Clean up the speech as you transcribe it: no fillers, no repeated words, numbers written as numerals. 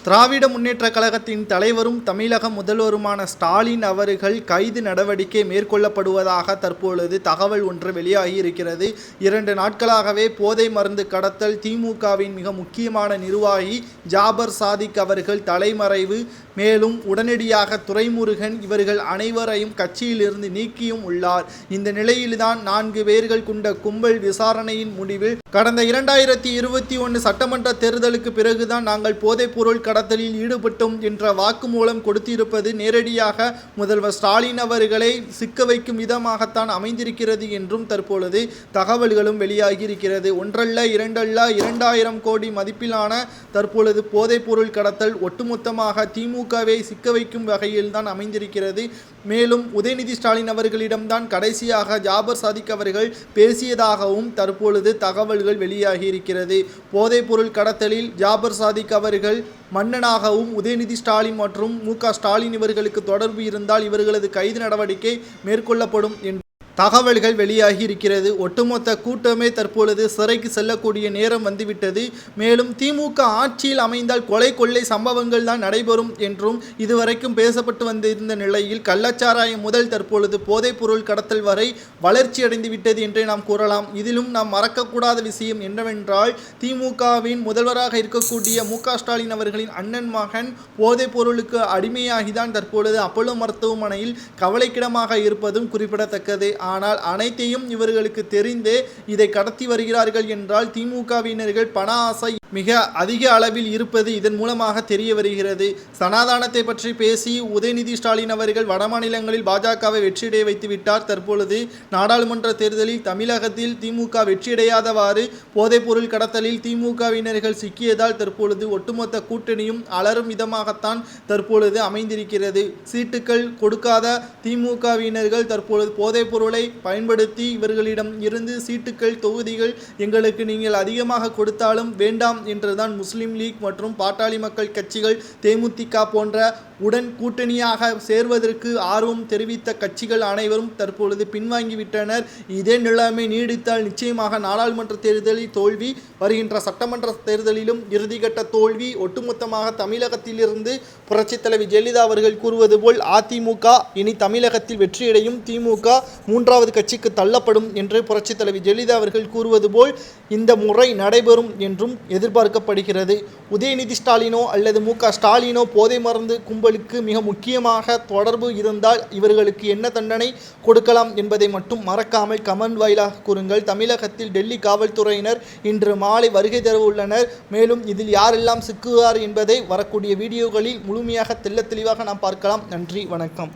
திராவிட முன்னேற்றக் கழகத்தின் தலைவரும் தமிழக முதல்வருமான ஸ்டாலின் அவர்கள் கைது நடவடிக்கை மேற்கொள்ளப்படுவதாக தற்பொழுது தகவல் ஒன்று வெளியாகி இருக்கிறது. 2 நாட்களாகவே போதை மருந்து கடத்தல் திமுகவின் மிக முக்கியமான நிர்வாகி ஜாபர் சாதிக் அவர்கள் தலைமறைவு. மேலும் உடனடியாக துரைமுருகன் இவர்கள் அனைவரையும் கட்சியிலிருந்து நீக்கியும் உள்ளார். இந்த நிலையில்தான் 4 பேர்கள் கொண்ட கும்பல் விசாரணையின் முடிவில் கடந்த 2021 சட்டமன்ற தேர்தலுக்கு பிறகுதான் நாங்கள் போதைப்பொருள் கடத்தலில் ஈடுபட்டோம் என்ற வாக்குமூலம் கொடுத்திருப்பது நேரடியாக முதல்வர் ஸ்டாலின் அவர்களை சிக்க வைக்கும் விதமாகத்தான் அமைந்திருக்கிறது என்றும் தற்பொழுது தகவல்களும் வெளியாகியிருக்கிறது. ஒன்றல்ல இரண்டல்ல 2000 கோடி மதிப்பிலான தற்பொழுது போதைப்பொருள் கடத்தல் ஒட்டுமொத்தமாக திமுகவை சிக்க வைக்கும் வகையில் தான் அமைந்திருக்கிறது. மேலும் உதயநிதி ஸ்டாலின் அவர்களிடம்தான் கடைசியாக ஜாபர் சாதிக் அவர்கள் பேசியதாகவும் தற்பொழுது தகவல்கள் வெளியாகி இருக்கிறது. போதைப்பொருள் கடத்தலில் ஜாபர் சாதிக் அவர்கள் மன்னனாகவும் உதயநிதி ஸ்டாலின் மற்றும் மு.க. ஸ்டாலின் இவர்களுக்கு தொடர்பு இருந்தால் இவர்களது கைது நடவடிக்கை மேற்கொள்ளப்படும் என்று தகவல்கள் வெளியாகி இருக்கிறது. ஒட்டுமொத்த கூட்டமே தற்பொழுது சிறைக்கு செல்லக்கூடிய நேரம் வந்துவிட்டது. மேலும் திமுக ஆட்சியில் அமைந்தால் கொலை கொள்ளை சம்பவங்கள் தான் நடைபெறும் என்றும் இதுவரைக்கும் பேசப்பட்டு வந்திருந்த நிலையில் கள்ளச்சாராயம் முதல் தற்பொழுது போதைப் பொருள் கடத்தல் வரை வளர்ச்சி அடைந்து விட்டது என்றே நாம் கூறலாம். இதிலும் நாம் மறக்கக்கூடாத விஷயம் என்னவென்றால் திமுகவின் முதல்வராக இருக்கக்கூடிய மு.க. ஸ்டாலின் அவர்களின் அண்ணன் மகன் போதைப் பொருளுக்கு அடிமையாகிதான் தற்பொழுது அப்போலோ மருத்துவமனையில் கவலைக்கிடமாக இருப்பதும் குறிப்பிடத்தக்கது. ஆனால் அனைத்தையும் இவர்களுக்கு தெரிந்தே இதை கடத்தி வருகிறார்கள் என்றால் திமுகவினர்கள் பண ஆசை மிக அதிக அளவில் இருப்பது இதன் மூலமாக தெரிய வருகிறது. சனாதானத்தை பற்றி பேசி உதயநிதி ஸ்டாலின் அவர்கள் வடமாநிலங்களில் பாஜகவை வெற்றியடைய வைத்து விட்டார். தற்பொழுது நாடாளுமன்ற தேர்தலில் தமிழகத்தில் திமுக வெற்றியடையாதவாறு போதைப்பொருள் கடத்தலில் திமுகவினர்கள் சிக்கியதால் தற்பொழுது ஒட்டுமொத்த கூட்டணியும் அலரும் விதமாகத்தான் தற்பொழுது அமைந்திருக்கிறது. சீட்டுக்கள் கொடுக்காத திமுகவினர்கள் தற்பொழுது போதைப் பொருளை பயன்படுத்தி இவர்களிடம் இருந்து சீட்டுக்கள் தொகுதிகள் எங்களுக்கு நீங்கள் அதிகமாக கொடுத்தாலும் வேண்டாம் என்றுதான் முஸ்லிம் லீக் மற்றும் பாட்டாளி மக்கள் கட்சிகள் தேமுதிக போன்ற உடன் கூட்டணியாக சேர்வதற்கு ஆர்வம் தெரிவித்த கட்சிகள் அனைவரும் தற்பொழுது பின்வாங்கிவிட்டனர். இதே நிலைமை நீடித்தால் நிச்சயமாக நாடாளுமன்ற தேர்தலில் தோல்வி, வருகின்ற சட்டமன்ற தேர்தலிலும் இறுதிக்கட்ட தோல்வி. ஒட்டுமொத்தமாக தமிழகத்திலிருந்து புரட்சித் தலைவி ஜெயலலிதா அவர்கள் கூறுவது போல் அதிமுக இனி தமிழகத்தில் வெற்றியடையும், திமுக 3வது கட்சிக்கு தள்ளப்படும் என்று புரட்சித் தலைவி ஜெயலலிதா அவர்கள் கூறுவது போல் இந்த முறை நடைபெறும் என்றும் எதிர்பார்க்கப்படுகிறது. உதயநிதி ஸ்டாலினோ அல்லது மு.க. ஸ்டாலினோ போதை மருந்து கும்பலுக்கு மிக முக்கியமாக தொடர்பு இருந்தால் இவர்களுக்கு என்ன தண்டனை கொடுக்கலாம் என்பதை மட்டும் மறக்காமல் கமெண்ட் வாயிலாக கூறுங்கள். தமிழகத்தில் டெல்லி காவல்துறையினர் இன்று மாலை வருகை தர உள்ளனர். மேலும் இதில் யாரெல்லாம் சிக்குவார் என்பதை வரக்கூடிய வீடியோகளில் முழுமையாக தெள்ளத் தெளிவாக நாம் பார்க்கலாம். நன்றி, வணக்கம்.